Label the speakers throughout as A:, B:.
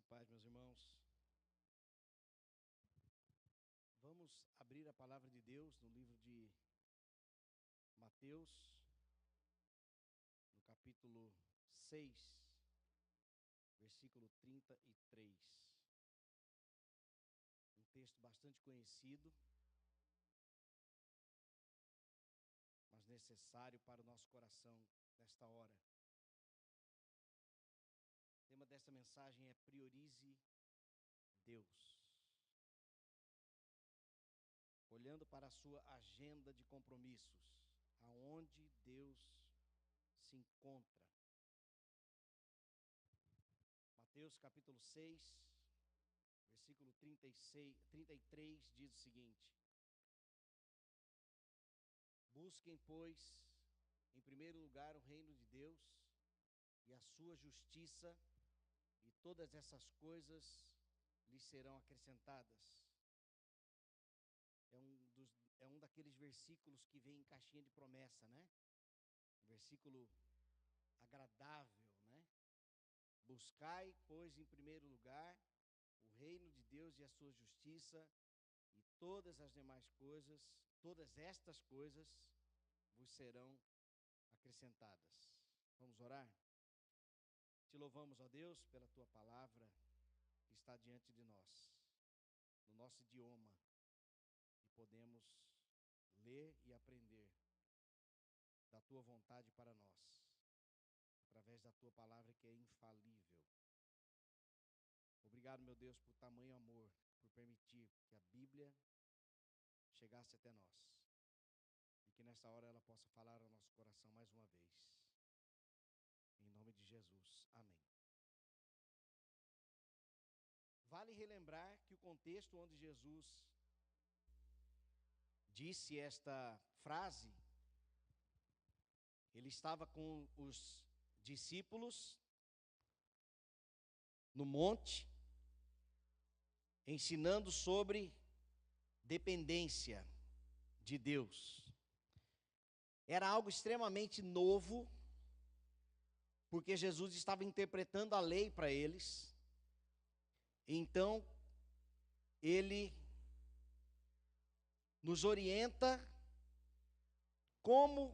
A: Paz, meus irmãos. Vamos abrir a palavra de Deus no livro de Mateus, no capítulo 6, versículo 33. Um texto bastante conhecido, mas necessário para o nosso coração nesta hora. O tema desta mensagem é Priorize Deus. Olhando para a sua agenda de compromissos, aonde Deus se encontra. Mateus capítulo 6, versículo 33 diz o seguinte: Busquem, pois, em primeiro lugar o reino de Deus e a sua justiça, e todas essas coisas lhes serão acrescentadas. É um daqueles versículos que vem em caixinha de promessa, né? Um versículo agradável, né? Buscai, pois, em primeiro lugar o reino de Deus e a sua justiça, e todas as demais coisas, todas estas coisas vos serão acrescentadas. Vamos orar? Te louvamos, ó Deus, pela tua palavra que está diante de nós, no nosso idioma, e podemos ler e aprender da tua vontade para nós, através da tua palavra que é infalível. Obrigado, meu Deus, por tamanho amor, por permitir que a Bíblia chegasse até nós, e que nesta hora ela possa falar ao nosso coração mais uma vez. Em nome de Jesus, amém. Vale relembrar que o contexto onde Jesus disse esta frase, ele estava com os discípulos no monte, ensinando sobre dependência de Deus. Era algo extremamente novo, porque Jesus estava interpretando a lei para eles. Então, ele nos orienta como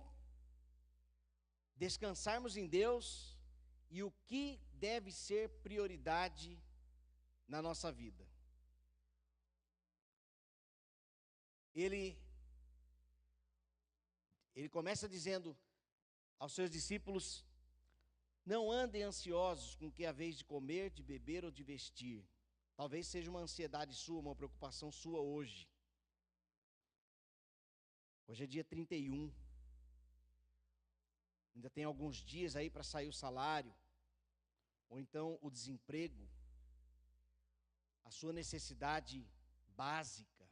A: descansarmos em Deus e o que deve ser prioridade na nossa vida. Ele começa dizendo aos seus discípulos: não andem ansiosos com o que é a vez de comer, de beber ou de vestir. Talvez seja uma ansiedade sua, uma preocupação sua hoje. Hoje é dia 31. Ainda tem alguns dias aí para sair o salário, ou então o desemprego, a sua necessidade básica.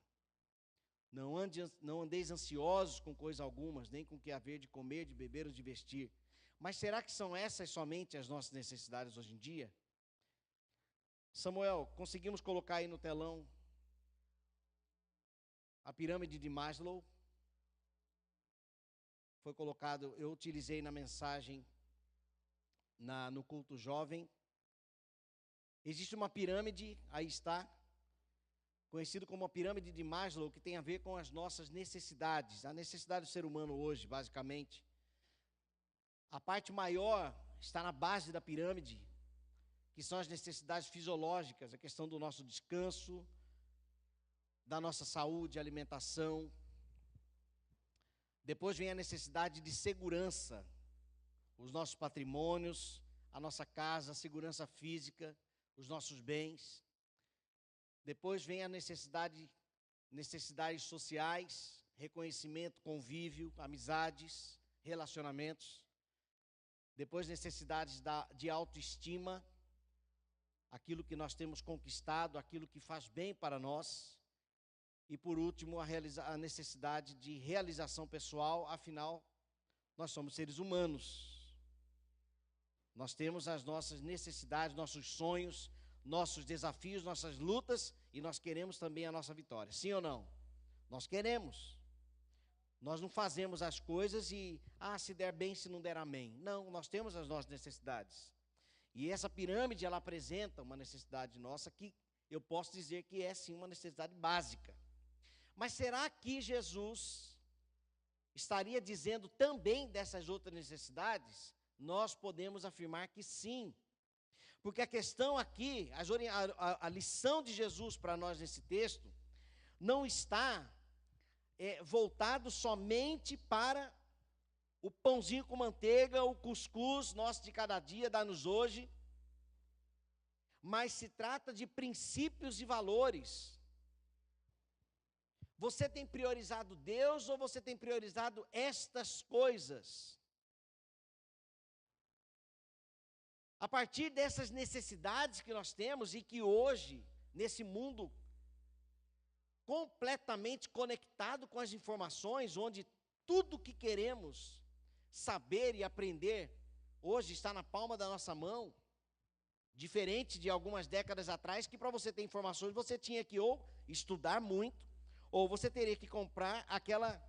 A: Não andeis ansiosos com coisa alguma, nem com o que é haver de comer, de beber ou de vestir. Mas será que são essas somente as nossas necessidades hoje em dia? Samuel, conseguimos colocar aí no telão a pirâmide de Maslow? Foi colocado, eu utilizei na mensagem no culto jovem. Existe uma pirâmide, aí está, conhecido como a pirâmide de Maslow, que tem a ver com as nossas necessidades, a necessidade do ser humano hoje, basicamente. A parte maior está na base da pirâmide, que são as necessidades fisiológicas, a questão do nosso descanso, da nossa saúde, alimentação. Depois vem a necessidade de segurança, os nossos patrimônios, a nossa casa, a segurança física, os nossos bens. Depois vem a necessidades sociais, reconhecimento, convívio, amizades, relacionamentos. Depois necessidades de autoestima, aquilo que nós temos conquistado, aquilo que faz bem para nós. E por último, a necessidade de realização pessoal, afinal, nós somos seres humanos. Nós temos as nossas necessidades, nossos sonhos, nossos desafios, nossas lutas, e nós queremos também a nossa vitória. Sim ou não? Nós queremos. Nós não fazemos as coisas e, se der bem, se não der amém. Não, nós temos as nossas necessidades. E essa pirâmide, ela apresenta uma necessidade nossa que eu posso dizer que é sim uma necessidade básica. Mas será que Jesus estaria dizendo também dessas outras necessidades? Nós podemos afirmar que sim. Porque a questão aqui, a lição de Jesus para nós nesse texto, não está voltado somente para o pãozinho com manteiga, o cuscuz nosso de cada dia, dá-nos hoje, mas se trata de princípios e valores. Você tem priorizado Deus ou você tem priorizado estas coisas? A partir dessas necessidades que nós temos e que hoje, nesse mundo completamente conectado com as informações, onde tudo que queremos saber e aprender, hoje está na palma da nossa mão, diferente de algumas décadas atrás, que para você ter informações, você tinha que ou estudar muito, ou você teria que comprar aquela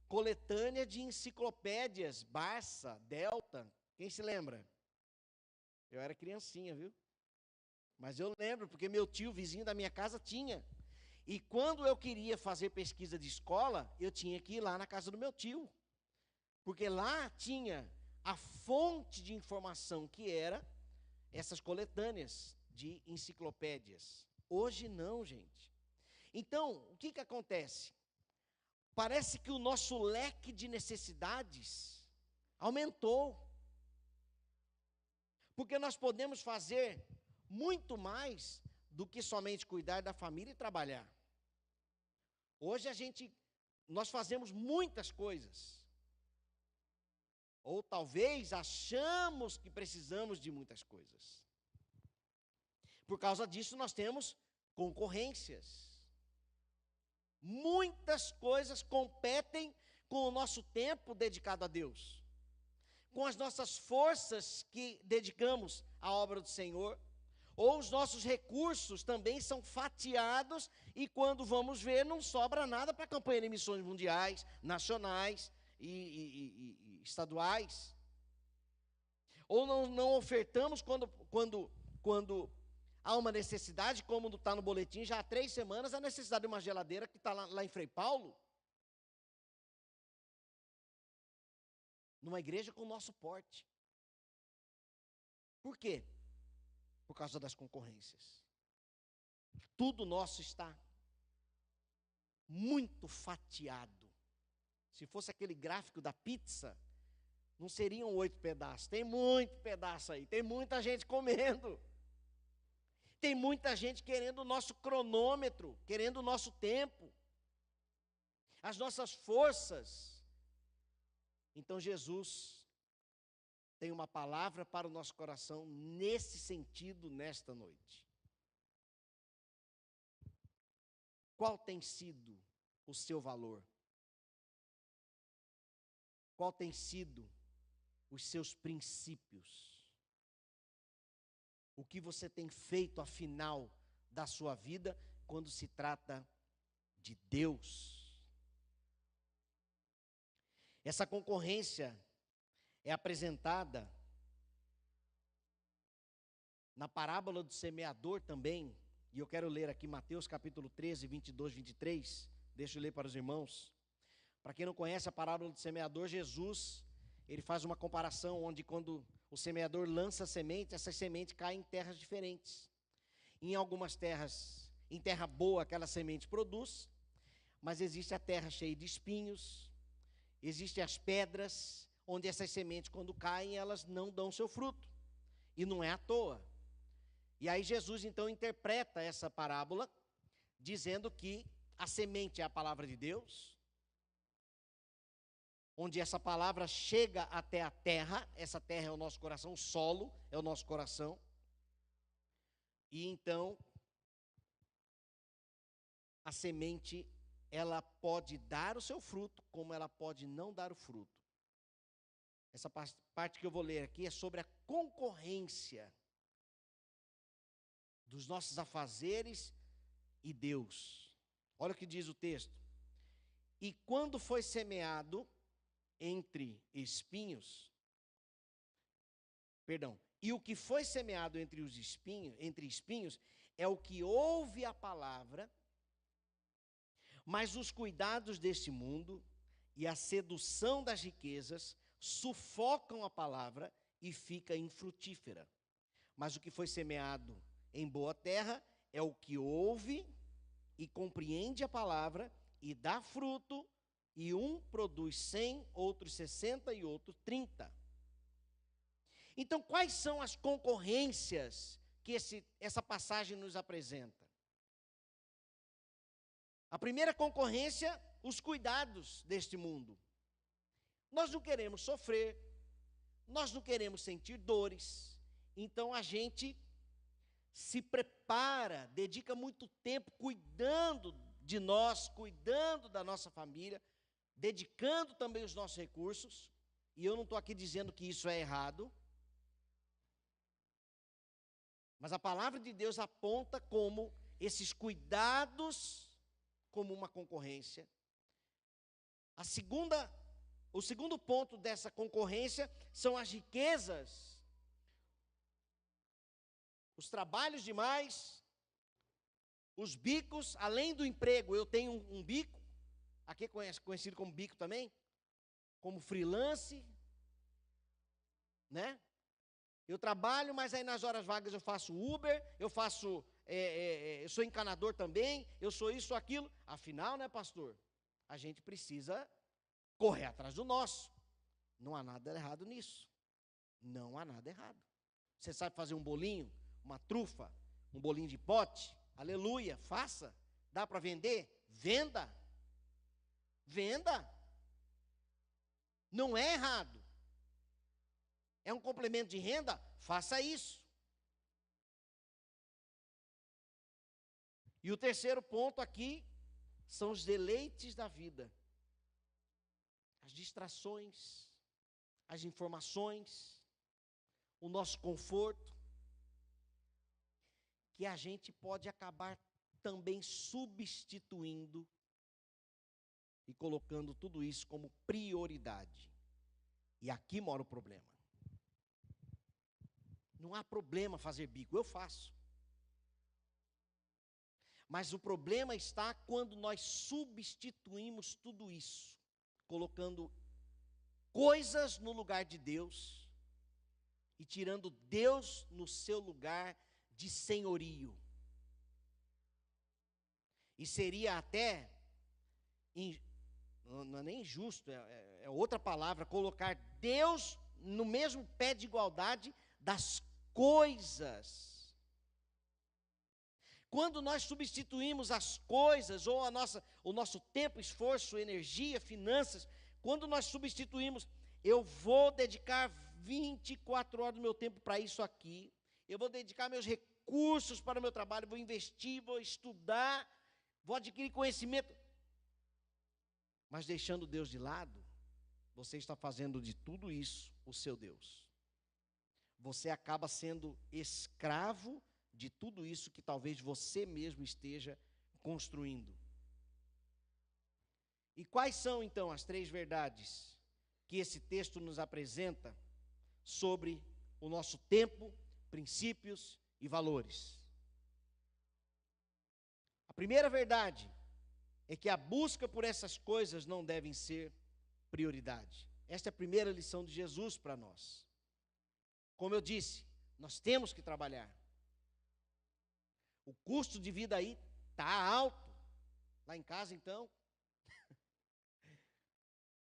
A: coletânea de enciclopédias, Barça, Delta, quem se lembra? Eu era criancinha, viu? Mas eu lembro, porque meu tio, vizinho da minha casa, tinha. E quando eu queria fazer pesquisa de escola, eu tinha que ir lá na casa do meu tio. Porque lá tinha a fonte de informação que era essas coletâneas de enciclopédias. Hoje não, gente. Então, o que acontece? Parece que o nosso leque de necessidades aumentou. Porque nós podemos fazer muito mais do que somente cuidar da família e trabalhar. Hoje nós fazemos muitas coisas. Ou talvez achamos que precisamos de muitas coisas. Por causa disso nós temos concorrências. Muitas coisas competem com o nosso tempo dedicado a Deus, com as nossas forças que dedicamos à obra do Senhor, ou os nossos recursos também são fatiados e quando vamos ver não sobra nada para a campanha de missões mundiais, nacionais e estaduais. Ou não ofertamos quando há uma necessidade, como está no boletim, já há 3 semanas, a necessidade de uma geladeira que está lá em Frei Paulo, numa igreja com o nosso porte. Por quê? Por causa das concorrências. Tudo nosso está muito fatiado. Se fosse aquele gráfico da pizza, não seriam 8 pedaços. Tem muito pedaço aí, tem muita gente comendo. Tem muita gente querendo o nosso cronômetro, querendo o nosso tempo, as nossas forças. Então Jesus tem uma palavra para o nosso coração nesse sentido nesta noite. Qual tem sido o seu valor? Qual tem sido os seus princípios? O que você tem feito afinal da sua vida quando se trata de Deus? Essa concorrência é apresentada na parábola do semeador também, e eu quero ler aqui Mateus capítulo 13, 22, 23, deixa eu ler para os irmãos. Para quem não conhece a parábola do semeador, Jesus, ele faz uma comparação onde quando o semeador lança a semente, essa semente cai em terras diferentes. Em algumas terras, em terra boa, aquela semente produz, mas existe a terra cheia de espinhos, existem as pedras, onde essas sementes, quando caem, elas não dão seu fruto. E não é à toa. E aí Jesus, então, interpreta essa parábola, dizendo que a semente é a palavra de Deus, onde essa palavra chega até a terra, essa terra é o nosso coração, o solo é o nosso coração, e então, a semente, ela pode dar o seu fruto, como ela pode não dar o fruto. Essa parte que eu vou ler aqui é sobre a concorrência dos nossos afazeres e Deus. Olha o que diz o texto. E quando foi semeado entre espinhos, E o que foi semeado entre espinhos é o que ouve a palavra, mas os cuidados deste mundo e a sedução das riquezas sufocam a palavra e fica infrutífera. Mas o que foi semeado em boa terra é o que ouve e compreende a palavra e dá fruto, e um produz 100, outros 60 e outro 30. Então, quais são as concorrências que essa passagem nos apresenta? A primeira concorrência, os cuidados deste mundo. Nós não queremos sofrer, nós não queremos sentir dores, então a gente se prepara, dedica muito tempo cuidando de nós, cuidando da nossa família, dedicando também os nossos recursos, e eu não estou aqui dizendo que isso é errado, mas a palavra de Deus aponta como esses cuidados como uma concorrência. O segundo ponto dessa concorrência são as riquezas, os trabalhos demais, os bicos, além do emprego. Eu tenho um bico, aqui é conhecido como bico também, como freelance, né? Eu trabalho, mas aí nas horas vagas eu faço Uber, eu sou encanador também, eu sou isso, aquilo. Afinal, né, pastor? A gente precisa correr atrás do nosso. Não há nada errado nisso. Não há nada errado. Você sabe fazer um bolinho, uma trufa, um bolinho de pote? Aleluia, faça. Dá para vender? Venda. Venda. Não é errado. É um complemento de renda? Faça isso. E o terceiro ponto aqui são os deleites da vida. As distrações, as informações, o nosso conforto, que a gente pode acabar também substituindo e colocando tudo isso como prioridade. E aqui mora o problema. Não há problema fazer bico, eu faço. Mas o problema está quando nós substituímos tudo isso, colocando coisas no lugar de Deus e tirando Deus no seu lugar de senhorio. E seria até, não é nem injusto, é outra palavra, colocar Deus no mesmo pé de igualdade das coisas. Quando nós substituímos as coisas, ou o nosso tempo, esforço, energia, finanças, quando nós substituímos, eu vou dedicar 24 horas do meu tempo para isso aqui, eu vou dedicar meus recursos para o meu trabalho, vou investir, vou estudar, vou adquirir conhecimento, mas deixando Deus de lado, você está fazendo de tudo isso o seu Deus. Você acaba sendo escravo de tudo isso que talvez você mesmo esteja construindo. E quais são, então, as 3 verdades que esse texto nos apresenta sobre o nosso tempo, princípios e valores? A primeira verdade é que a busca por essas coisas não devem ser prioridade. Esta é a primeira lição de Jesus para nós. Como eu disse, nós temos que trabalhar. O custo de vida aí está alto. Lá em casa, então.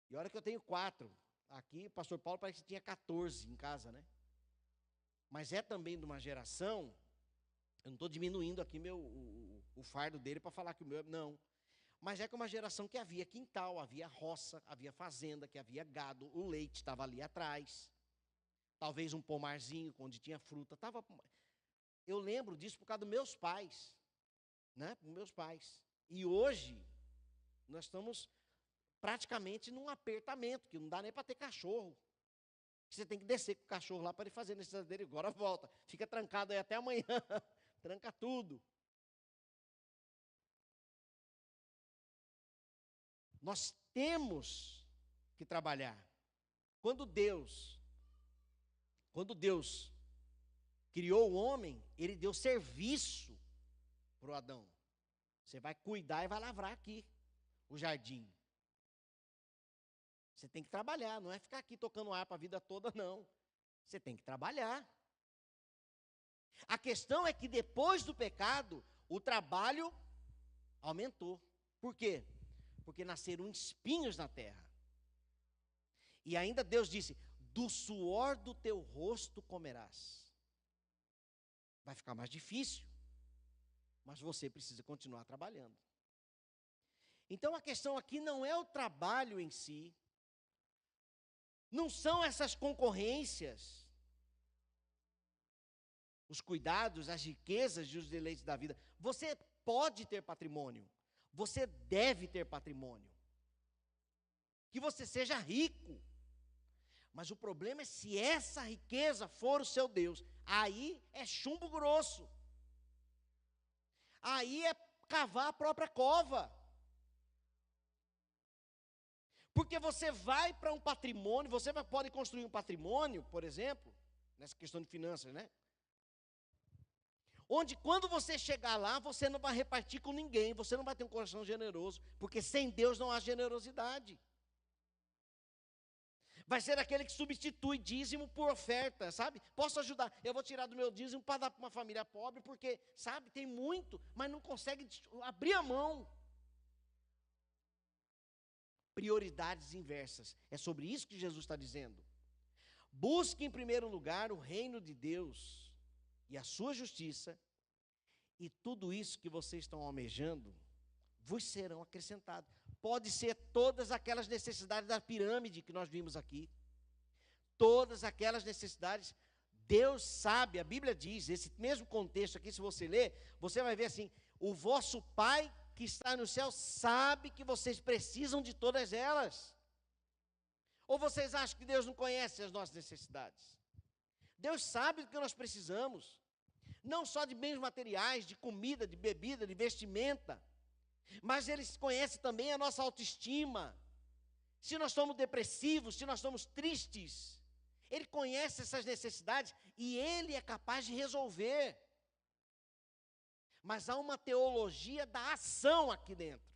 A: E olha que eu tenho 4. Aqui, o pastor Paulo parece que tinha 14 em casa, né? Mas é também de uma geração, eu não estou diminuindo aqui o fardo dele para falar que o meu, não. Mas é que uma geração que havia quintal, havia roça, havia fazenda, que havia gado, o leite estava ali atrás. Talvez um pomarzinho onde tinha fruta. Eu lembro disso por causa dos meus pais, né? Por meus pais. E hoje, nós estamos praticamente num apertamento, que não dá nem para ter cachorro. Você tem que descer com o cachorro lá para ele fazer necessidade dele, agora volta. Fica trancado aí até amanhã, tranca tudo. Nós temos que trabalhar. Quando Deus criou o homem, ele deu serviço para o Adão. Você vai cuidar e vai lavrar aqui o jardim. Você tem que trabalhar, não é ficar aqui tocando harpa a vida toda, não. Você tem que trabalhar. A questão é que depois do pecado, o trabalho aumentou. Por quê? Porque nasceram espinhos na terra. E ainda Deus disse: do suor do teu rosto comerás. Vai ficar mais difícil, mas você precisa continuar trabalhando. Então a questão aqui não é o trabalho em si, não são essas concorrências, os cuidados, as riquezas e os deleites da vida. Você pode ter patrimônio, você deve ter patrimônio, que você seja rico. Mas o problema é se essa riqueza for o seu Deus, aí é chumbo grosso. Aí é cavar a própria cova. Porque você vai para um patrimônio, você pode construir um patrimônio, por exemplo, nessa questão de finanças, né? Onde quando você chegar lá, você não vai repartir com ninguém, você não vai ter um coração generoso, porque sem Deus não há generosidade. Vai ser aquele que substitui dízimo por oferta, sabe? Posso ajudar, eu vou tirar do meu dízimo para dar para uma família pobre, porque, sabe, tem muito, mas não consegue abrir a mão. Prioridades inversas. É sobre isso que Jesus está dizendo. Busque em primeiro lugar o reino de Deus e a sua justiça, e tudo isso que vocês estão almejando vos serão acrescentados. Pode ser todas aquelas necessidades da pirâmide que nós vimos aqui. Todas aquelas necessidades, Deus sabe, a Bíblia diz, esse mesmo contexto aqui, se você ler, você vai ver assim: o vosso Pai que está no céu sabe que vocês precisam de todas elas. Ou vocês acham que Deus não conhece as nossas necessidades? Deus sabe do que nós precisamos, não só de bens materiais, de comida, de bebida, de vestimenta, mas Ele conhece também a nossa autoestima. Se nós estamos depressivos, se nós estamos tristes, Ele conhece essas necessidades e Ele é capaz de resolver. Mas há uma teologia da ação aqui dentro,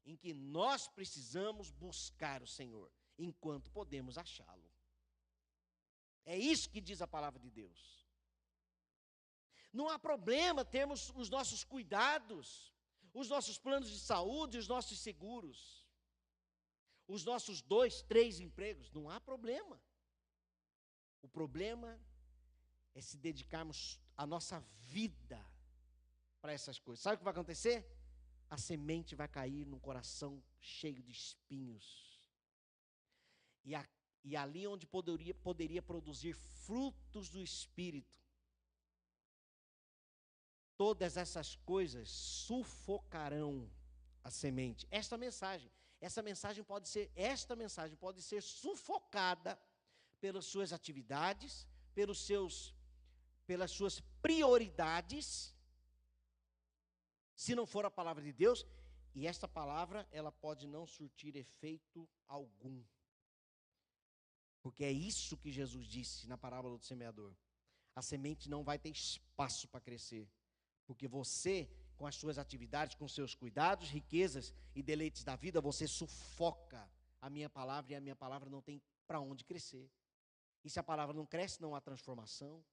A: em que nós precisamos buscar o Senhor, enquanto podemos achá-lo. É isso que diz a palavra de Deus. Não há problema termos os nossos cuidados, os nossos planos de saúde, os nossos seguros, os nossos 2, 3 empregos, não há problema. O problema é se dedicarmos a nossa vida para essas coisas. Sabe o que vai acontecer? A semente vai cair num coração cheio de espinhos. E ali onde poderia produzir frutos do Espírito, todas essas coisas sufocarão a semente. Essa mensagem pode ser sufocada pelas suas atividades, pelas suas prioridades, se não for a palavra de Deus, e esta palavra, ela pode não surtir efeito algum. Porque é isso que Jesus disse na parábola do semeador. A semente não vai ter espaço para crescer. Porque você, com as suas atividades, com seus cuidados, riquezas e deleites da vida, você sufoca a minha palavra, e a minha palavra não tem para onde crescer. E se a palavra não cresce, não há transformação,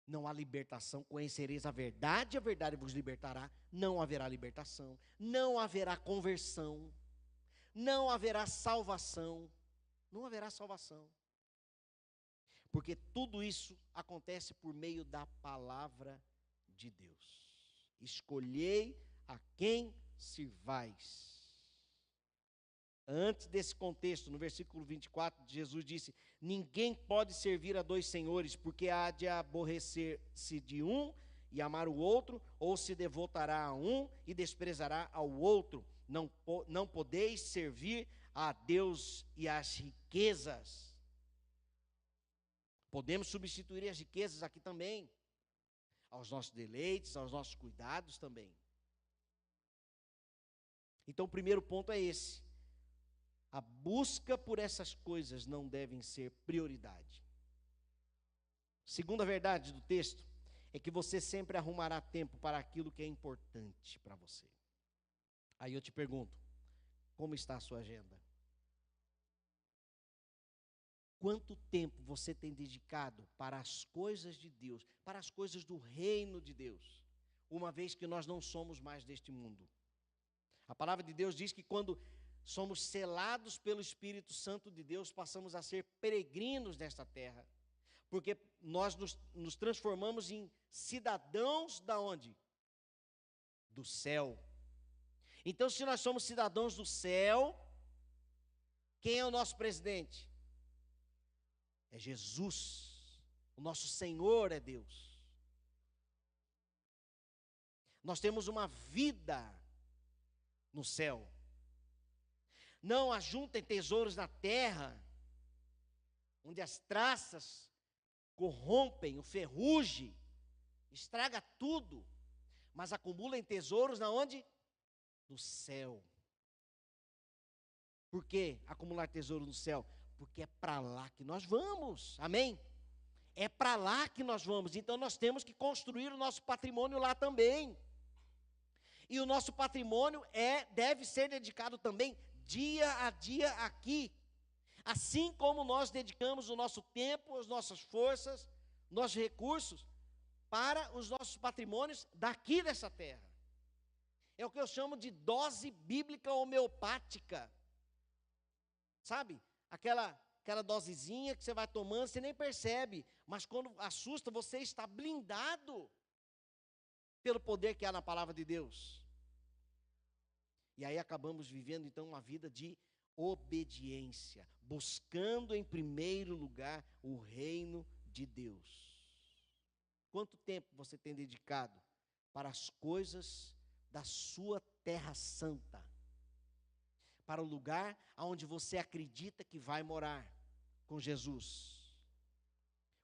A: não há libertação. Conhecereis a verdade vos libertará. Não haverá libertação, não haverá conversão, não haverá salvação. Não haverá salvação. Porque tudo isso acontece por meio da palavra de Deus. Escolhei a quem sirvais. Antes desse contexto, no versículo 24, Jesus disse: ninguém pode servir a 2 senhores, porque há de aborrecer-se de um e amar o outro, ou se devotará a um e desprezará ao outro. Não podeis servir a Deus e às riquezas. Podemos substituir as riquezas aqui também, aos nossos deleites, aos nossos cuidados também. Então o primeiro ponto é esse: a busca por essas coisas não devem ser prioridade. Segunda verdade do texto é que você sempre arrumará tempo para aquilo que é importante para você. Aí eu te pergunto, como está a sua agenda? Quanto tempo você tem dedicado para as coisas de Deus, para as coisas do reino de Deus, uma vez que nós não somos mais deste mundo? A palavra de Deus diz que quando somos selados pelo Espírito Santo de Deus, passamos a ser peregrinos nesta terra, porque nós nos transformamos em cidadãos da onde? Do céu. Então, se nós somos cidadãos do céu, quem é o nosso presidente? É Jesus. O nosso Senhor é Deus. Nós temos uma vida no céu. Não ajuntem tesouros na terra, onde as traças corrompem, o ferrugem, estraga tudo, mas acumulem tesouros na onde? No céu. Por que acumular tesouro no céu? Porque é para lá que nós vamos, amém? É para lá que nós vamos, então nós temos que construir o nosso patrimônio lá também. E o nosso patrimônio deve ser dedicado também dia a dia aqui. Assim como nós dedicamos o nosso tempo, as nossas forças, nossos recursos para os nossos patrimônios daqui dessa terra. É o que eu chamo de dose bíblica homeopática. Sabe? Aquela dosezinha que você vai tomando, você nem percebe, mas quando assusta, você está blindado pelo poder que há na palavra de Deus. E aí acabamos vivendo então uma vida de obediência, buscando em primeiro lugar o reino de Deus. Quanto tempo você tem dedicado para as coisas da sua terra santa? Para o lugar onde você acredita que vai morar com Jesus?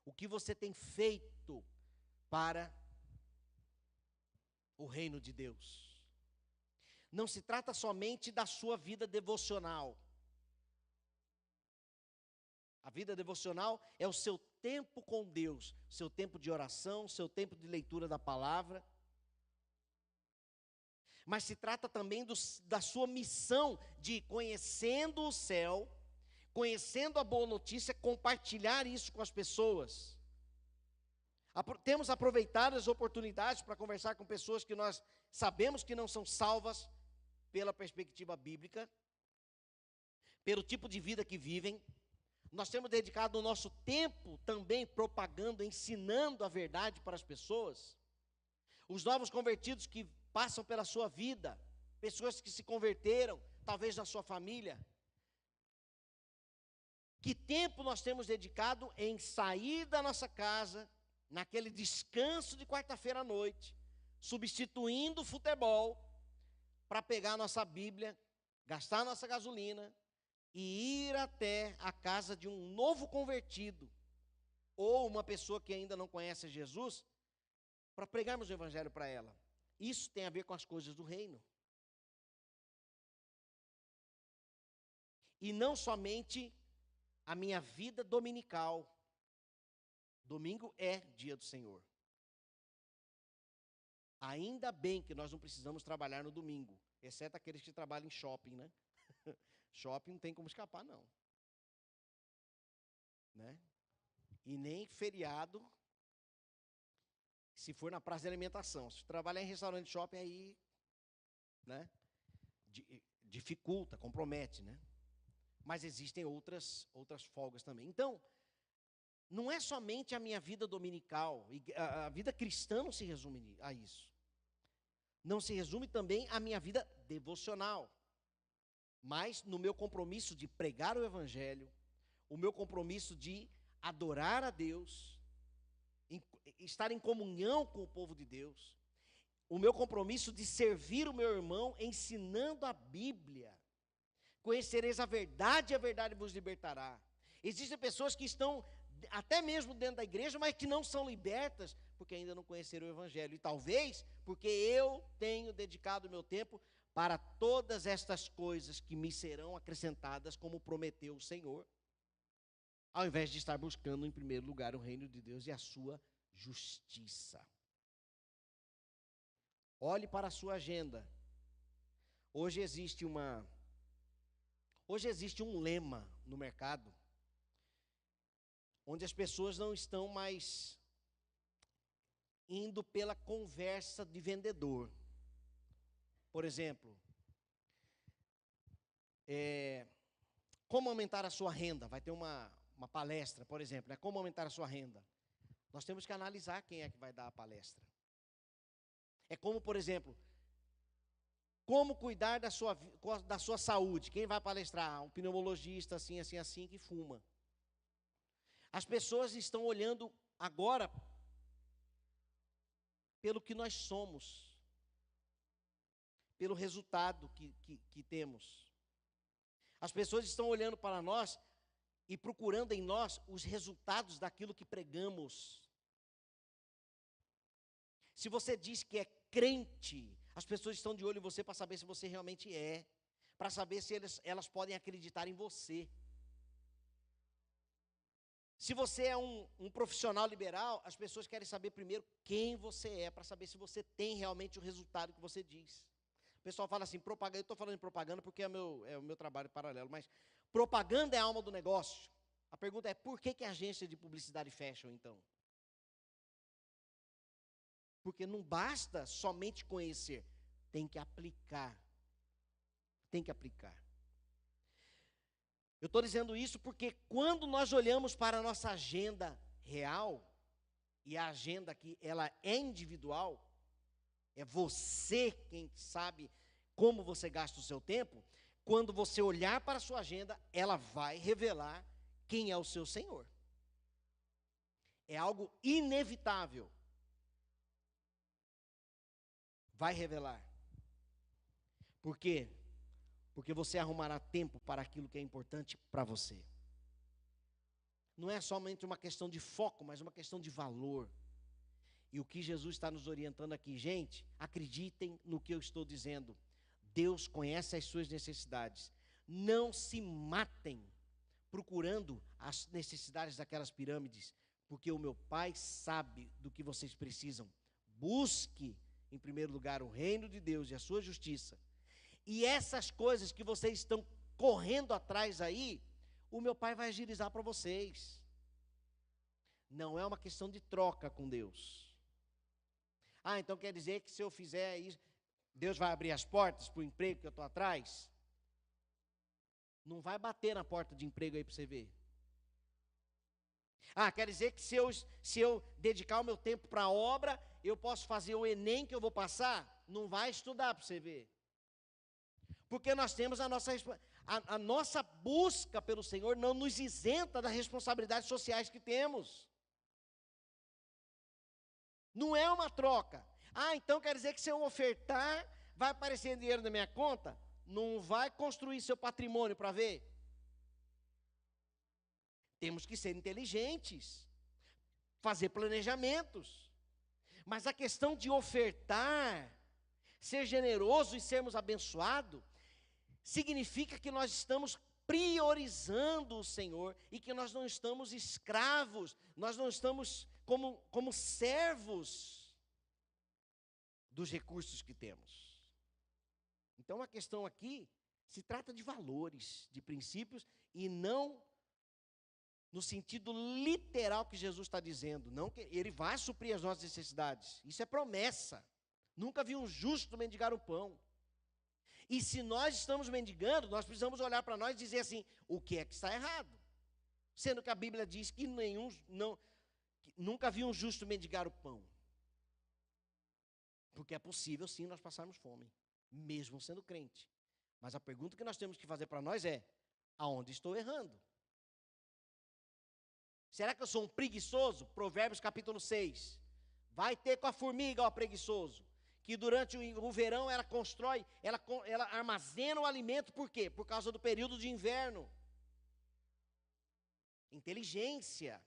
A: O que você tem feito para o reino de Deus? Não se trata somente da sua vida devocional. A vida devocional é o seu tempo com Deus, seu tempo de oração, seu tempo de leitura da palavra. Mas se trata também da sua missão de, conhecendo o céu, conhecendo a boa notícia, compartilhar isso com as pessoas. Temos aproveitado as oportunidades para conversar com pessoas que nós sabemos que não são salvas pela perspectiva bíblica, pelo tipo de vida que vivem. Nós temos dedicado o nosso tempo também propagando, ensinando a verdade para as pessoas. Os novos convertidos que passam pela sua vida, pessoas que se converteram, talvez na sua família. Que tempo nós temos dedicado em sair da nossa casa, naquele descanso de quarta-feira à noite, substituindo o futebol, para pegar a nossa Bíblia, gastar a nossa gasolina e ir até a casa de um novo convertido, ou uma pessoa que ainda não conhece Jesus, para pregarmos o Evangelho para ela. Isso tem a ver com as coisas do reino. E não somente a minha vida dominical. Domingo é dia do Senhor. Ainda bem que nós não precisamos trabalhar no domingo, exceto aqueles que trabalham em shopping, né? Shopping não tem como escapar, não. Né? E nem feriado, se for na praça de alimentação. Se trabalhar em restaurante shopping, aí, né? Dificulta, compromete, né? Mas existem outras folgas também. Então, não é somente a minha vida dominical, a vida cristã não se resume a isso. Não se resume também a minha vida devocional, mas no meu compromisso de pregar o Evangelho, o meu compromisso de adorar a Deus, estar em comunhão com o povo de Deus, o meu compromisso de servir o meu irmão ensinando a Bíblia. Conhecereis a verdade e a verdade vos libertará. Existem pessoas que estão até mesmo dentro da igreja, mas que não são libertas, porque ainda não conheceram o Evangelho. E talvez porque eu tenho dedicado o meu tempo para todas estas coisas que me serão acrescentadas, como prometeu o Senhor. ao invés de estar buscando em primeiro lugar o reino de Deus e a sua justiça. Olhe para a sua agenda. Hoje existe um lema no mercado, onde as pessoas não estão mais indo pela conversa de vendedor. Por exemplo, como aumentar a sua renda? Vai ter uma palestra, por exemplo, né? Como aumentar a sua renda? Nós temos que analisar quem é que vai dar a palestra. É como, por exemplo, como cuidar da sua saúde? Quem vai palestrar? Um pneumologista, assim, assim, assim, que fuma. As pessoas estão olhando agora pelo que nós somos, pelo resultado que temos. As pessoas estão olhando para nós e procurando em nós os resultados daquilo que pregamos. Se você diz que é crente, as pessoas estão de olho em você para saber se você realmente é, para saber se elas podem acreditar em você. Se você é um profissional liberal, as pessoas querem saber primeiro quem você é, para saber se você tem realmente o resultado que você diz. O pessoal fala assim, propaganda, eu estou falando em propaganda porque é o meu trabalho paralelo, mas propaganda é a alma do negócio. A pergunta é, por que a agência de publicidade fecham, então? Porque não basta somente conhecer, tem que aplicar. Tem que aplicar. Eu estou dizendo isso porque quando nós olhamos para a nossa agenda real, e a agenda aqui, ela é individual, é você quem sabe como você gasta o seu tempo, quando você olhar para a sua agenda, ela vai revelar quem é o seu Senhor. É algo inevitável. Vai revelar. Por quê? Porque você arrumará tempo para aquilo que é importante para você. Não é somente uma questão de foco, mas uma questão de valor. E o que Jesus está nos orientando aqui, gente, acreditem no que eu estou dizendo. Deus conhece as suas necessidades. Não se matem procurando as necessidades daquelas pirâmides, porque o meu Pai sabe do que vocês precisam. Busque, em primeiro lugar, o reino de Deus e a sua justiça. E essas coisas que vocês estão correndo atrás aí, o meu Pai vai agilizar para vocês. Não é uma questão de troca com Deus. Ah, então quer dizer que se eu fizer isso, Deus vai abrir as portas para o emprego que eu estou atrás? Não vai bater na porta de emprego aí para você ver. Ah, quer dizer que se eu dedicar o meu tempo para a obra, eu posso fazer o Enem que eu vou passar? Não vai estudar para você ver. Porque nós temos a nossa busca pelo Senhor não nos isenta das responsabilidades sociais que temos. Não é uma troca. Ah, então quer dizer que se eu ofertar, vai aparecer dinheiro na minha conta? Não vai construir seu patrimônio para ver? Temos que ser inteligentes, fazer planejamentos. Mas a questão de ofertar, ser generoso e sermos abençoados, significa que nós estamos priorizando o Senhor e que nós não estamos escravos, nós não estamos como servos dos recursos que temos. Então a questão aqui se trata de valores, de princípios e não no sentido literal que Jesus está dizendo, não que Ele vai suprir as nossas necessidades, isso é promessa. Nunca vi um justo mendigar o pão. E se nós estamos mendigando, nós precisamos olhar para nós e dizer assim, o que é que está errado? Sendo que a Bíblia diz que nunca vi um justo mendigar o pão. Porque é possível sim nós passarmos fome, mesmo sendo crente. Mas a pergunta que nós temos que fazer para nós é, aonde estou errando? Será que eu sou um preguiçoso? Provérbios capítulo 6. Vai ter com a formiga, ó preguiçoso. Que durante o verão ela constrói, ela armazena o alimento, por quê? Por causa do período de inverno. Inteligência.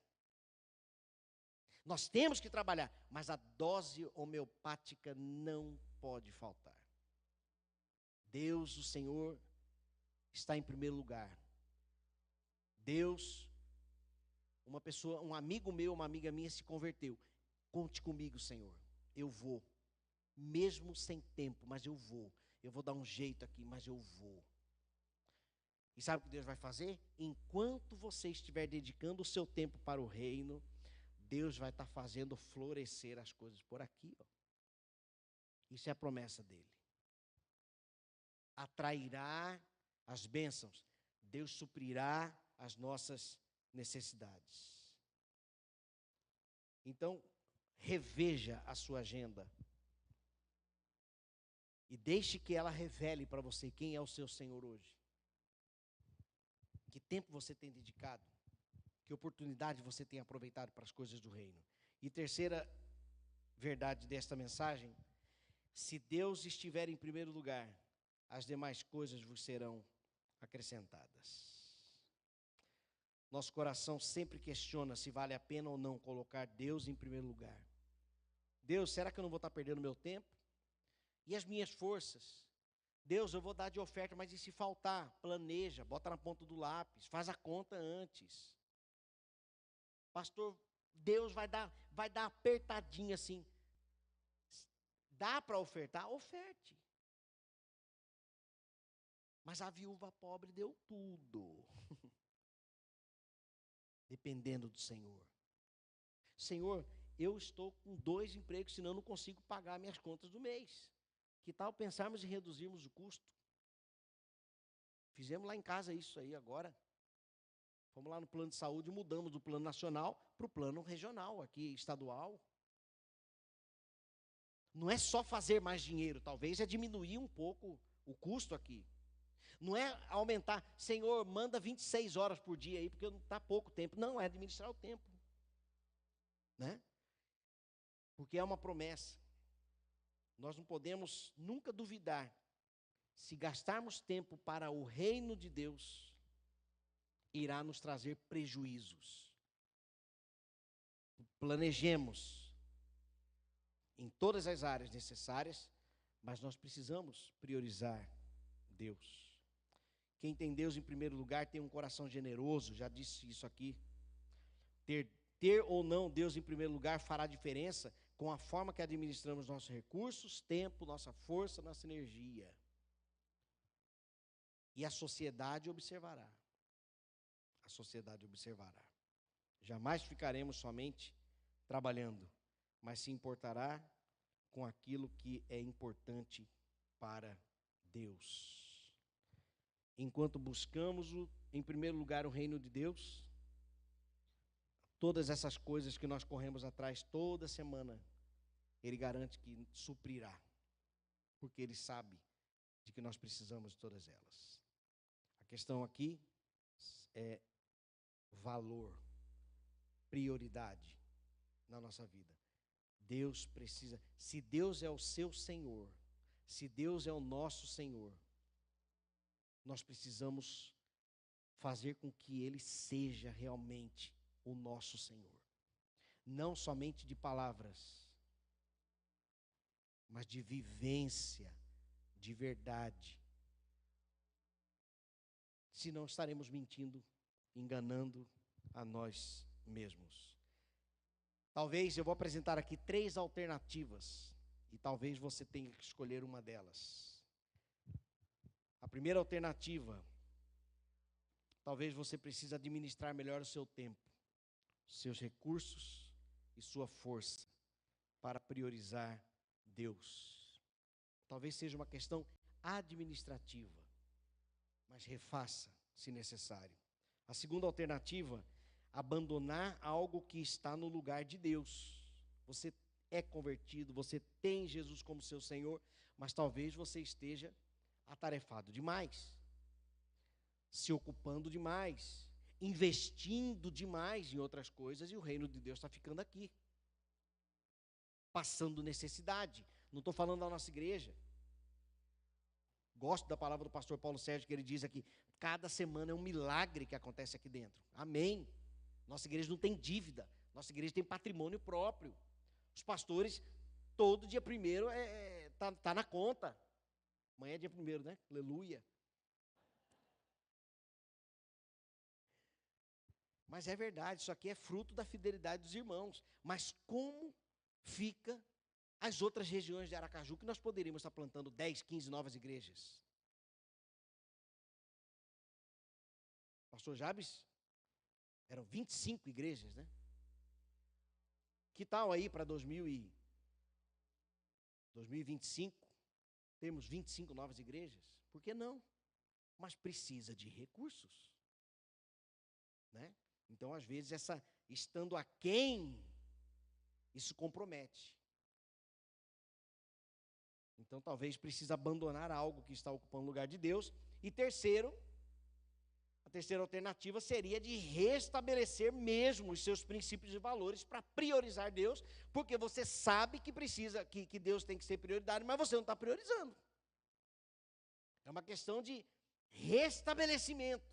A: Nós temos que trabalhar, mas a dose homeopática não pode faltar. Deus, o Senhor, está em primeiro lugar. Deus uma pessoa, um amigo meu, uma amiga minha se converteu. Conte comigo, Senhor. Eu vou. Mesmo sem tempo, mas eu vou. Eu vou dar um jeito aqui, mas eu vou. E sabe o que Deus vai fazer? Enquanto você estiver dedicando o seu tempo para o reino, Deus vai estar fazendo florescer as coisas por aqui. Ó. Isso é a promessa dele. Atrairá as bênçãos. Deus suprirá as nossas necessidades. Então, reveja a sua agenda. E deixe que ela revele para você quem é o seu Senhor hoje. Que tempo você tem dedicado? Que oportunidade você tem aproveitado para as coisas do reino? E terceira verdade desta mensagem: se Deus estiver em primeiro lugar, as demais coisas vos serão acrescentadas. Nosso coração sempre questiona se vale a pena ou não colocar Deus em primeiro lugar. Deus, será que eu não vou estar perdendo meu tempo? E as minhas forças? Deus, eu vou dar de oferta, mas e se faltar? Planeja, bota na ponta do lápis, faz a conta antes. Pastor, Deus vai dar apertadinha assim. Dá para ofertar? Oferte. Mas a viúva pobre deu tudo. Dependendo do Senhor. Senhor, eu estou com 2 empregos, senão eu não consigo pagar minhas contas do mês. Que tal pensarmos em reduzirmos o custo? Fizemos lá em casa isso aí agora. Fomos lá no plano de saúde, mudamos do plano nacional para o plano regional, aqui estadual. Não é só fazer mais dinheiro, talvez é diminuir um pouco o custo aqui. Não é aumentar, Senhor, manda 26 horas por dia aí, porque não está pouco tempo. Não, é administrar o tempo. Né? Porque é uma promessa. Nós não podemos nunca duvidar. Se gastarmos tempo para o reino de Deus, irá nos trazer prejuízos. Planejemos em todas as áreas necessárias, mas nós precisamos priorizar Deus. Quem tem Deus em primeiro lugar tem um coração generoso, já disse isso aqui. Ter ou não Deus em primeiro lugar fará diferença com a forma que administramos nossos recursos, tempo, nossa força, nossa energia. E a sociedade observará. A sociedade observará. Jamais ficaremos somente trabalhando, mas se importará com aquilo que é importante para Deus. Enquanto buscamos em primeiro lugar o reino de Deus, todas essas coisas que nós corremos atrás toda semana, Ele garante que suprirá, porque Ele sabe de que nós precisamos de todas elas. A questão aqui é valor, prioridade na nossa vida. Deus precisa, se Deus é o seu Senhor, se Deus é o nosso Senhor, nós precisamos fazer com que Ele seja realmente o nosso Senhor. Não somente de palavras, mas de vivência, de verdade. Senão estaremos mentindo, enganando a nós mesmos. Talvez eu vou apresentar aqui 3 alternativas, e talvez você tenha que escolher uma delas. A primeira alternativa, talvez você precise administrar melhor o seu tempo, seus recursos e sua força para priorizar Deus. Talvez seja uma questão administrativa, mas refaça se necessário. A segunda alternativa, abandonar algo que está no lugar de Deus. Você é convertido, você tem Jesus como seu Senhor, mas talvez você esteja atarefado demais, se ocupando demais, investindo demais em outras coisas, e o reino de Deus está ficando aqui, passando necessidade. Não estou falando da nossa igreja. Gosto da palavra do pastor Paulo Sérgio, que ele diz aqui, cada semana é um milagre que acontece aqui dentro. Amém. Nossa igreja não tem dívida, nossa igreja tem patrimônio próprio. Os pastores, todo dia 1º tá na conta. Amanhã é dia 1º, né? Aleluia. Mas é verdade, isso aqui é fruto da fidelidade dos irmãos. Mas como fica as outras regiões de Aracaju, que nós poderíamos estar plantando 10, 15 novas igrejas? Pastor Jabes, eram 25 igrejas, né? Que tal aí para 2025, termos 25 novas igrejas? Por que não? Mas precisa de recursos, né? Então, às vezes, estando aquém, isso compromete. Então, talvez precise abandonar algo que está ocupando o lugar de Deus. E terceiro, a terceira alternativa seria de restabelecer mesmo os seus princípios e valores para priorizar Deus, porque você sabe que precisa, que Deus tem que ser prioridade, mas você não está priorizando. É uma questão de restabelecimento,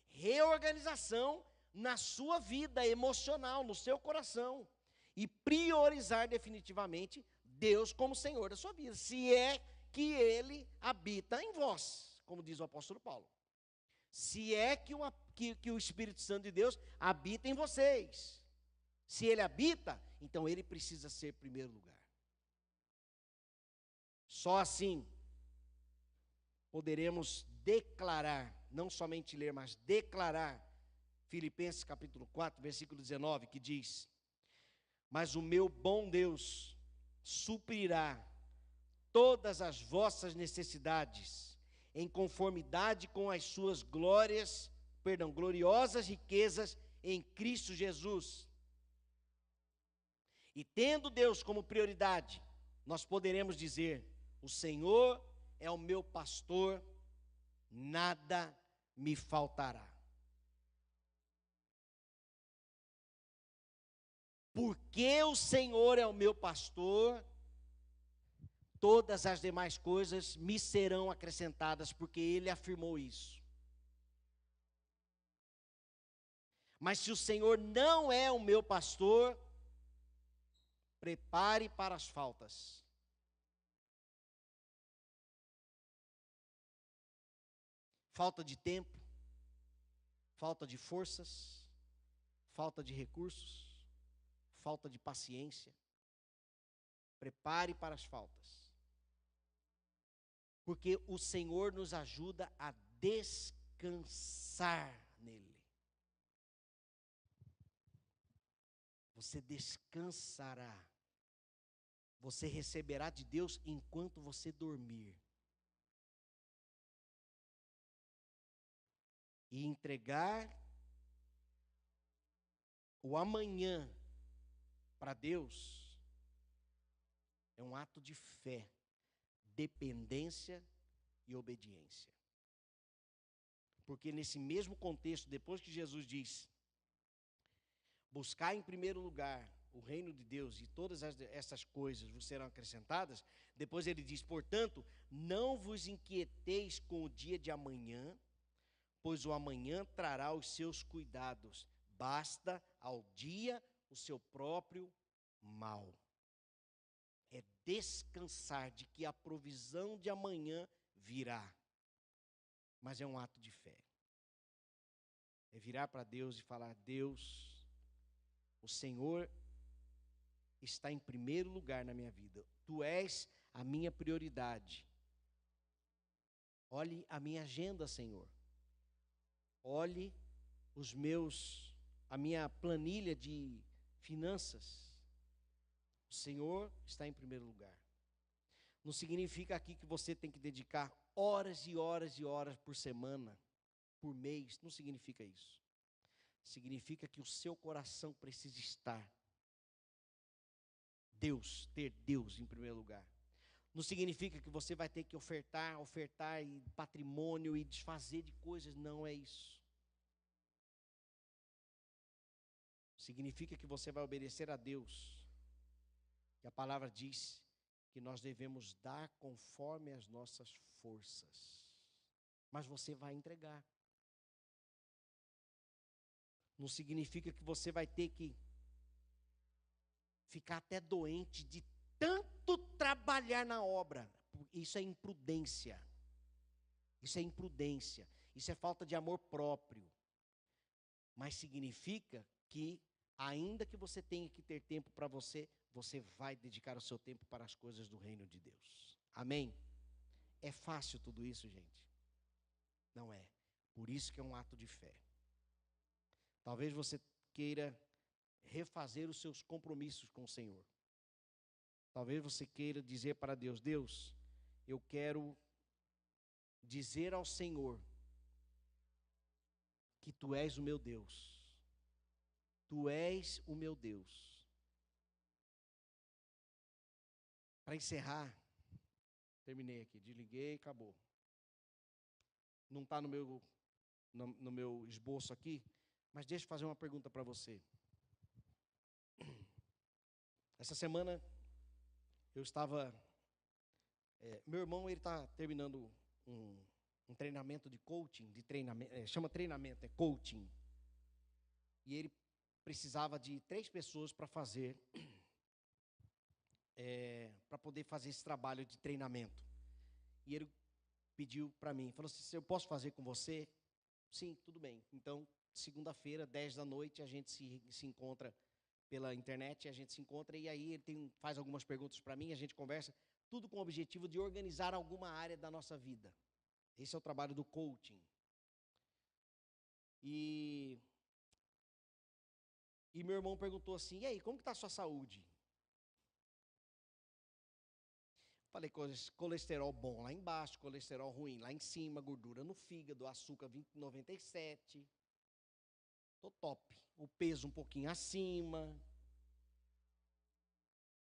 A: reorganização na sua vida emocional, no seu coração, e priorizar definitivamente Deus como Senhor da sua vida, se é que Ele habita em vós, como diz o apóstolo Paulo. Se é que o Espírito Santo de Deus habita em vocês. Se Ele habita, então Ele precisa ser primeiro lugar. Só assim poderemos declarar, não somente ler, mas declarar, Filipenses capítulo 4, versículo 19, que diz: mas o meu bom Deus suprirá todas as vossas necessidades, em conformidade com as suas gloriosas riquezas em Cristo Jesus. E tendo Deus como prioridade, nós poderemos dizer: o Senhor é o meu pastor, nada me faltará. Porque o Senhor é o meu pastor, todas as demais coisas me serão acrescentadas, porque Ele afirmou isso. Mas se o Senhor não é o meu pastor, prepare para as faltas. Falta de tempo, falta de forças, falta de recursos, falta de paciência. Prepare para as faltas. Porque o Senhor nos ajuda a descansar nele. Você descansará. Você receberá de Deus enquanto você dormir. E entregar o amanhã para Deus é um ato de fé, dependência e obediência. Porque nesse mesmo contexto, depois que Jesus diz: buscar em primeiro lugar o reino de Deus e todas essas coisas vos serão acrescentadas, depois ele diz: portanto, não vos inquieteis com o dia de amanhã, pois o amanhã trará os seus cuidados, basta ao dia o seu próprio mal. É descansar de que a provisão de amanhã virá, mas é um ato de fé. É virar para Deus e falar: Deus, o Senhor está em primeiro lugar na minha vida. Tu és a minha prioridade. Olhe a minha agenda, Senhor. Olhe a minha planilha de finanças. O Senhor está em primeiro lugar. Não significa aqui que você tem que dedicar horas e horas e horas por semana, por mês. Não significa isso. Significa que o seu coração precisa estar ter Deus em primeiro lugar. Não significa que você vai ter que ofertar e patrimônio e desfazer de coisas, não é isso. Significa que você vai obedecer a Deus. E a palavra diz que nós devemos dar conforme as nossas forças. Mas você vai entregar. Não significa que você vai ter que ficar até doente de tanto trabalhar na obra. Isso é imprudência. Isso é imprudência. Isso é falta de amor próprio. mas significa que, ainda que você tenha que ter tempo para você, você vai dedicar o seu tempo para as coisas do reino de Deus. Amém? É fácil tudo isso, gente? Não é. Por isso que é um ato de fé. Talvez você queira refazer os seus compromissos com o Senhor. Talvez você queira dizer para Deus: Deus, eu quero dizer ao Senhor que Tu és o meu Deus. Tu és o meu Deus. Para encerrar, terminei aqui, desliguei, acabou. Não está no meu esboço aqui, mas deixa eu fazer uma pergunta para você. Essa semana eu estava... meu irmão, ele está terminando um treinamento de coaching, chama treinamento, é coaching. E ele precisava de 3 pessoas para fazer, para poder fazer esse trabalho de treinamento. E ele pediu para mim, falou assim: se eu posso fazer com você? Sim, tudo bem. Então, segunda-feira, 10 da noite, a gente se encontra pela internet, a gente se encontra, e aí ele faz algumas perguntas para mim, a gente conversa, tudo com o objetivo de organizar alguma área da nossa vida. Esse é o trabalho do coaching. E meu irmão perguntou assim: e aí, como que está a sua saúde? Falei: colesterol bom lá embaixo, colesterol ruim lá em cima, gordura no fígado, açúcar 97. Tô top. O peso um pouquinho acima.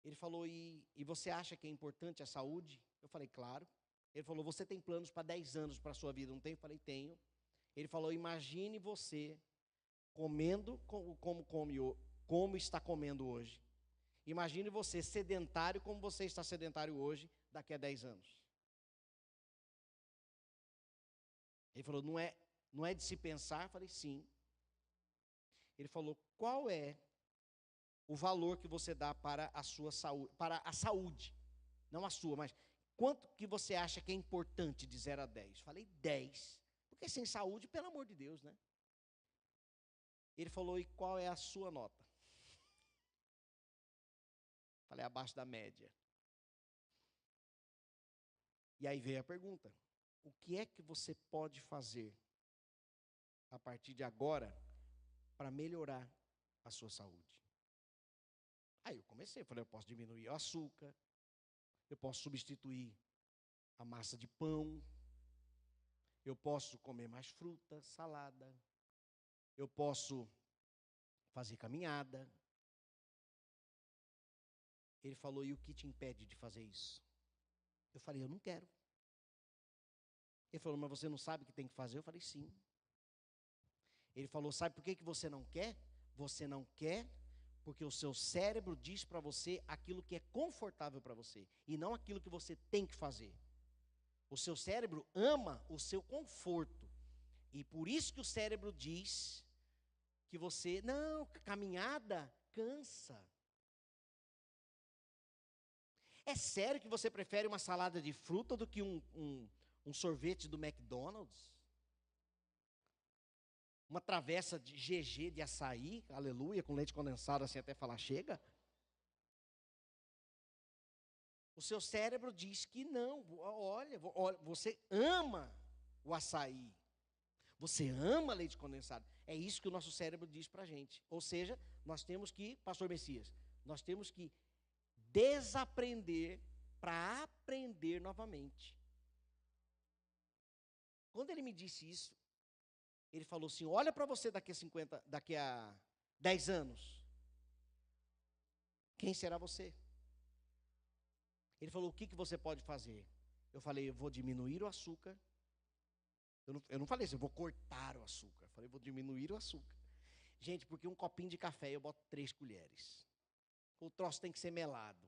A: Ele falou: e você acha que é importante a saúde? Eu falei: claro. Ele falou: você tem planos para 10 anos para a sua vida, não tem? Eu falei: tenho. Ele falou: imagine você comendo como está comendo hoje. Imagine você sedentário como você está sedentário hoje, daqui a 10 anos. Ele falou: não é de se pensar? Eu falei: sim. Ele falou: qual é o valor que você dá para a sua saúde, para a saúde? Não a sua, mas quanto que você acha que é importante de 0 a 10? Falei: 10. Porque sem saúde, pelo amor de Deus, né? Ele falou: e qual é a sua nota? Falei: abaixo da média. E aí veio a pergunta: o que é que você pode fazer a partir de agora para melhorar a sua saúde? Aí eu comecei, falei: eu posso diminuir o açúcar, eu posso substituir a massa de pão, eu posso comer mais fruta, salada, eu posso fazer caminhada. Ele falou: e o que te impede de fazer isso? Eu falei: eu não quero. Ele falou: mas você não sabe o que tem que fazer? Eu falei: sim. Ele falou: sabe por que você não quer? Você não quer porque o seu cérebro diz para você aquilo que é confortável para você, e não aquilo que você tem que fazer. O seu cérebro ama o seu conforto, e por isso que o cérebro diz que você, não, caminhada cansa. É sério que você prefere uma salada de fruta do que um sorvete do McDonald's? Uma travessa de GG de açaí, aleluia, com leite condensado assim até falar chega? O seu cérebro diz que não. Olha, você ama o açaí. Você ama leite condensado. É isso que o nosso cérebro diz para a gente. Ou seja, nós temos que, pastor Messias, nós temos que desaprender para aprender novamente. Quando ele me disse isso, ele falou assim: olha para você daqui a 10 anos. Quem será você? Ele falou: o que você pode fazer? Eu falei: eu vou diminuir o açúcar. Eu não falei assim: eu vou cortar o açúcar. Eu falei: eu vou diminuir o açúcar. Gente, porque um copinho de café eu boto 3 colheres. O troço tem que ser melado.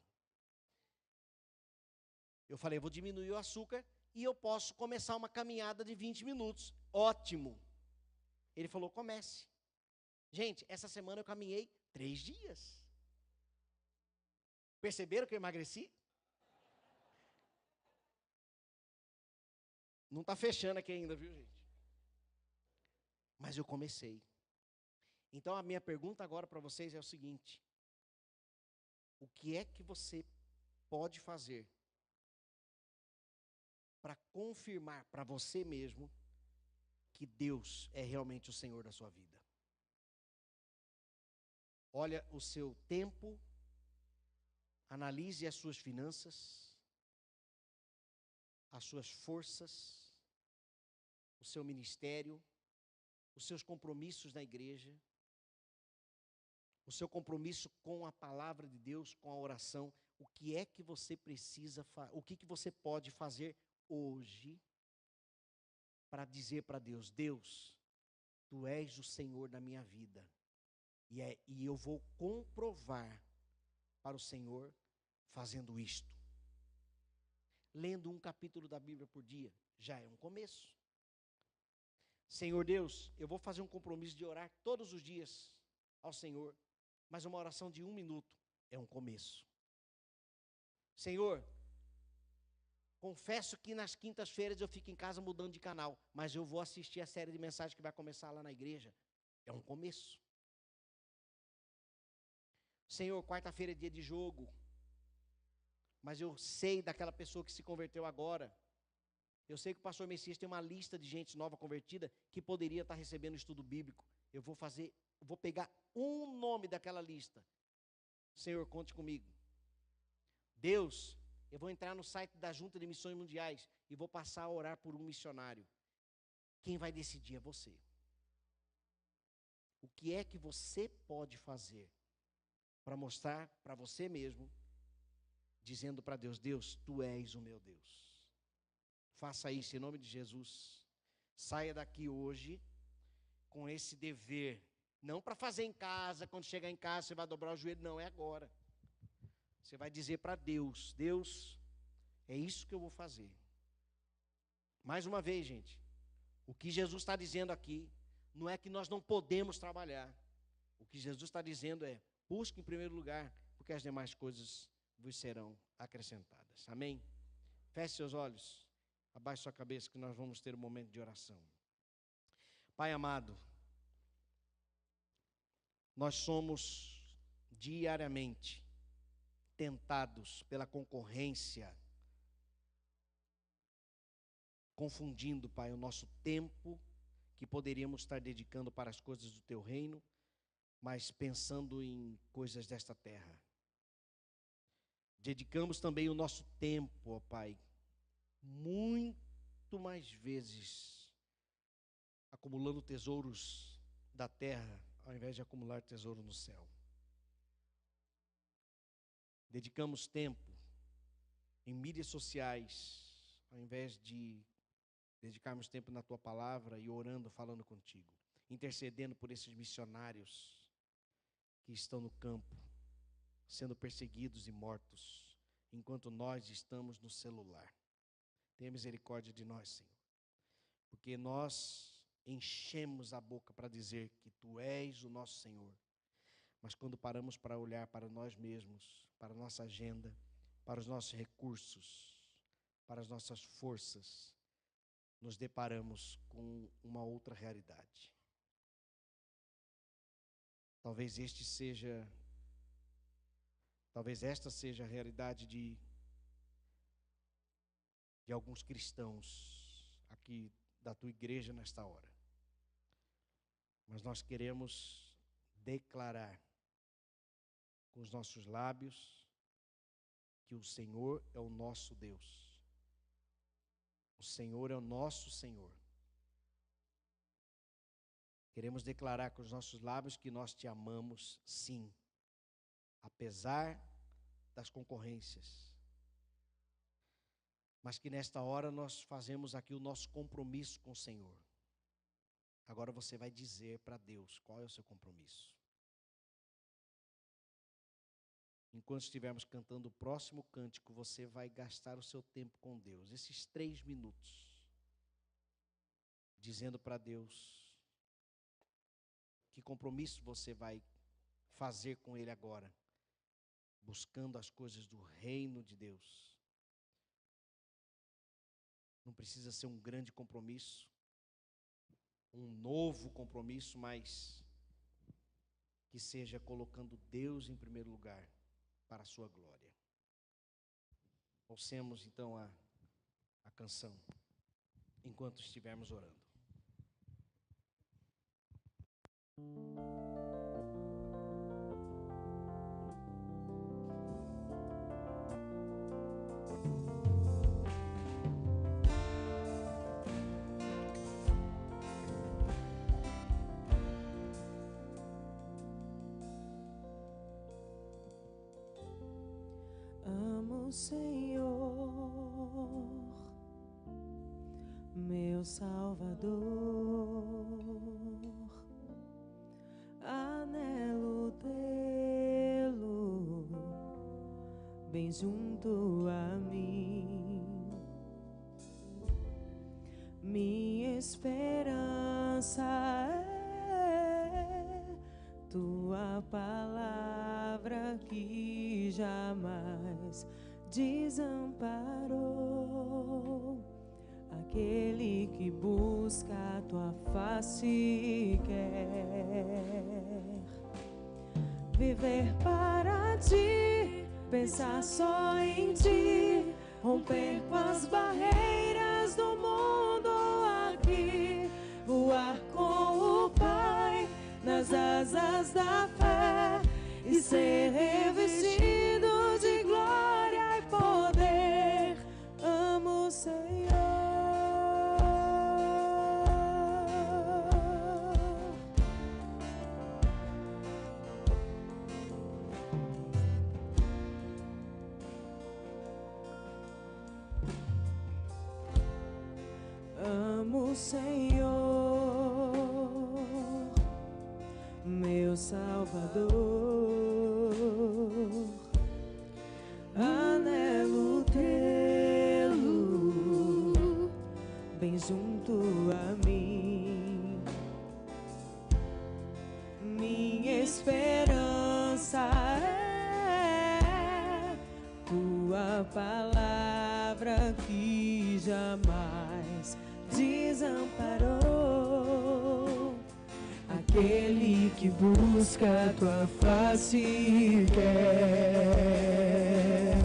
A: Eu falei: eu vou diminuir o açúcar e eu posso começar uma caminhada de 20 minutos. Ótimo. Ele falou: comece. Gente, essa semana eu caminhei 3 dias. Perceberam que eu emagreci? Não está fechando aqui ainda, viu, gente? Mas eu comecei. Então a minha pergunta agora para vocês é o seguinte: o que é que você pode fazer para confirmar para você mesmo que Deus é realmente o Senhor da sua vida? Olha o seu tempo, analise as suas finanças, as suas forças, o seu ministério, os seus compromissos na igreja, o seu compromisso com a palavra de Deus, com a oração. O que é que você precisa, o que você pode fazer hoje para dizer para Deus: Deus, Tu és o Senhor da minha vida, e eu vou comprovar para o Senhor fazendo isto. Lendo um capítulo da Bíblia por dia já é um começo. Senhor Deus, eu vou fazer um compromisso de orar todos os dias ao Senhor, mas uma oração de 1 minuto é um começo. Senhor, confesso que nas quintas-feiras eu fico em casa mudando de canal, mas eu vou assistir a série de mensagens que vai começar lá na igreja. É um começo. Senhor, quarta-feira é dia de jogo, mas eu sei daquela pessoa que se converteu agora. Eu sei que o pastor Messias tem uma lista de gente nova convertida que poderia estar recebendo estudo bíblico. Eu vou pegar um nome daquela lista. Senhor, conte comigo. Deus, eu vou entrar no site da Junta de Missões Mundiais e vou passar a orar por um missionário. Quem vai decidir é você. O que é que você pode fazer para mostrar para você mesmo, dizendo para Deus: Deus, Tu és o meu Deus. Faça isso em nome de Jesus. Saia daqui hoje com esse dever. Não para fazer em casa, quando chegar em casa você vai dobrar o joelho. Não, é agora. Você vai dizer para Deus: Deus, é isso que eu vou fazer. Mais uma vez, gente, o que Jesus está dizendo aqui não é que nós não podemos trabalhar. O que Jesus está dizendo é: busque em primeiro lugar, porque as demais coisas vos serão acrescentadas. Amém? Feche seus olhos, abaixe sua cabeça, que nós vamos ter um momento de oração. Pai amado, nós somos diariamente tentados pela concorrência, confundindo, Pai, o nosso tempo que poderíamos estar dedicando para as coisas do Teu reino, mas pensando em coisas desta terra. Dedicamos também o nosso tempo, ó Pai, muito mais vezes acumulando tesouros da terra, ao invés de acumular tesouro no céu. Dedicamos tempo em mídias sociais, ao invés de dedicarmos tempo na Tua palavra e orando, falando contigo, intercedendo por esses missionários que estão no campo, sendo perseguidos e mortos, enquanto nós estamos no celular. Tenha misericórdia de nós, Senhor, porque nós enchemos a boca para dizer que Tu és o nosso Senhor, mas quando paramos para olhar para nós mesmos, para a nossa agenda, para os nossos recursos, para as nossas forças, nos deparamos com uma outra realidade. Talvez esta seja a realidade de alguns cristãos aqui da Tua igreja nesta hora. Mas nós queremos declarar com os nossos lábios que o Senhor é o nosso Deus. O Senhor é o nosso Senhor. Queremos declarar com os nossos lábios que nós Te amamos, sim, apesar das concorrências. Mas que nesta hora nós fazemos aqui o nosso compromisso com o Senhor. Agora você vai dizer para Deus qual é o seu compromisso. Enquanto estivermos cantando o próximo cântico, você vai gastar o seu tempo com Deus, esses 3 minutos, dizendo para Deus que compromisso você vai fazer com Ele agora, buscando as coisas do reino de Deus. Não precisa ser um grande compromisso, um novo compromisso, mas que seja colocando Deus em primeiro lugar para a sua glória. Ouçamos então a canção enquanto estivermos orando.
B: Amo o Senhor, meu Salvador, anelo tê-lo bem junto a mim. Minha esperança é tua palavra que jamais desamparou. Aquele que busca a tua face quer viver para ti, pensar só em ti, romper com as barreiras do mundo aqui, voar com o Pai nas asas da fé e ser revestido de glória e poder. Amo o Senhor. Amo o Senhor, meu Salvador, anelo tê-lo bem junto a mim. Minha esperança é tua palavra que jamais desamparou. Aquele que busca a tua face quer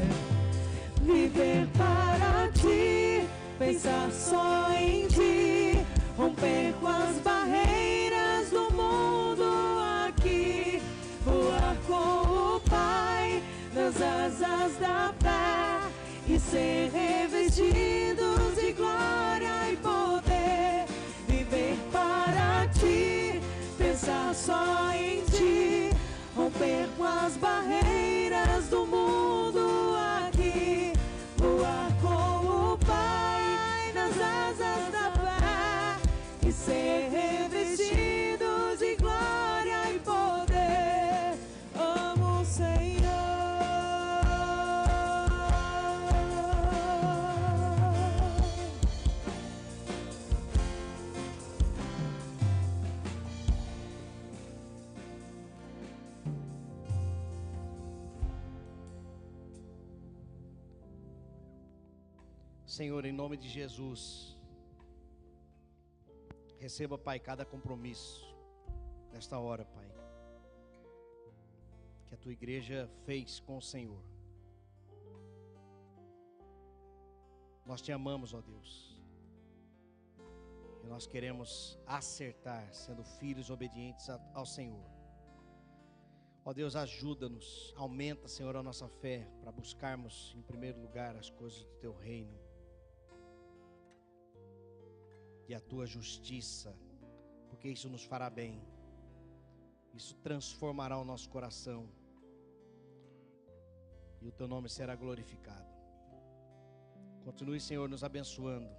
B: viver para ti, pensar só em ti, romper com as barreiras do mundo aqui, voar com o Pai nas asas da fé e ser revestidos de glória e poder. Viver para ti, pensar só em ti, romper com as barreiras do mundo aqui, voar com o Pai nas asas da fé e ser revestidos de glória e poder. Amo o Senhor.
A: Senhor, em nome de Jesus, receba, Pai, cada compromisso nesta hora, Pai, que a tua igreja fez com o Senhor. Nós te amamos, ó Deus, e nós queremos acertar, sendo filhos obedientes ao Senhor. Ó Deus, ajuda-nos, aumenta, Senhor, a nossa fé para buscarmos em primeiro lugar as coisas do teu reino e a tua justiça, porque isso nos fará bem, isso transformará o nosso coração e o teu nome será glorificado. Continue, Senhor, nos abençoando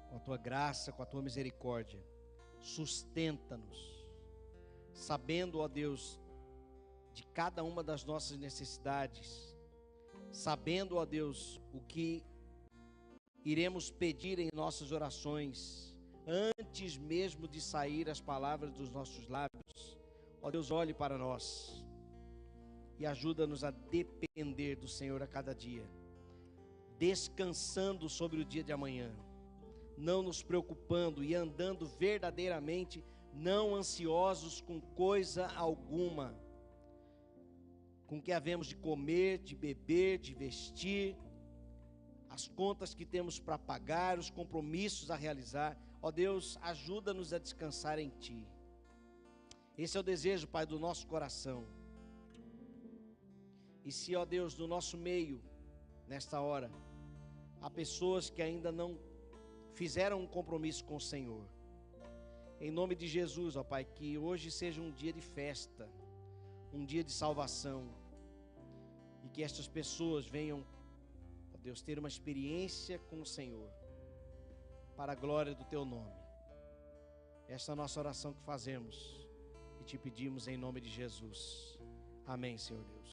A: com a tua graça, com a tua misericórdia. Sustenta-nos, sabendo, ó Deus, de cada uma das nossas necessidades, sabendo, ó Deus, o que iremos pedir em nossas orações, antes mesmo de sair as palavras dos nossos lábios. Ó Deus, olhe para nós e ajuda-nos a depender do Senhor a cada dia, descansando sobre o dia de amanhã, não nos preocupando e andando verdadeiramente não ansiosos com coisa alguma, com o que havemos de comer, de beber, de vestir, as contas que temos para pagar, os compromissos a realizar. Ó Deus, ajuda-nos a descansar em Ti. Esse é o desejo, Pai, do nosso coração. E se, ó Deus, no nosso meio, nesta hora, há pessoas que ainda não fizeram um compromisso com o Senhor, em nome de Jesus, ó Pai, que hoje seja um dia de festa, um dia de salvação, e que estas pessoas venham, ó Deus, ter uma experiência com o Senhor, para a glória do Teu nome. Esta é a nossa oração que fazemos e te pedimos em nome de Jesus. Amém, Senhor Deus.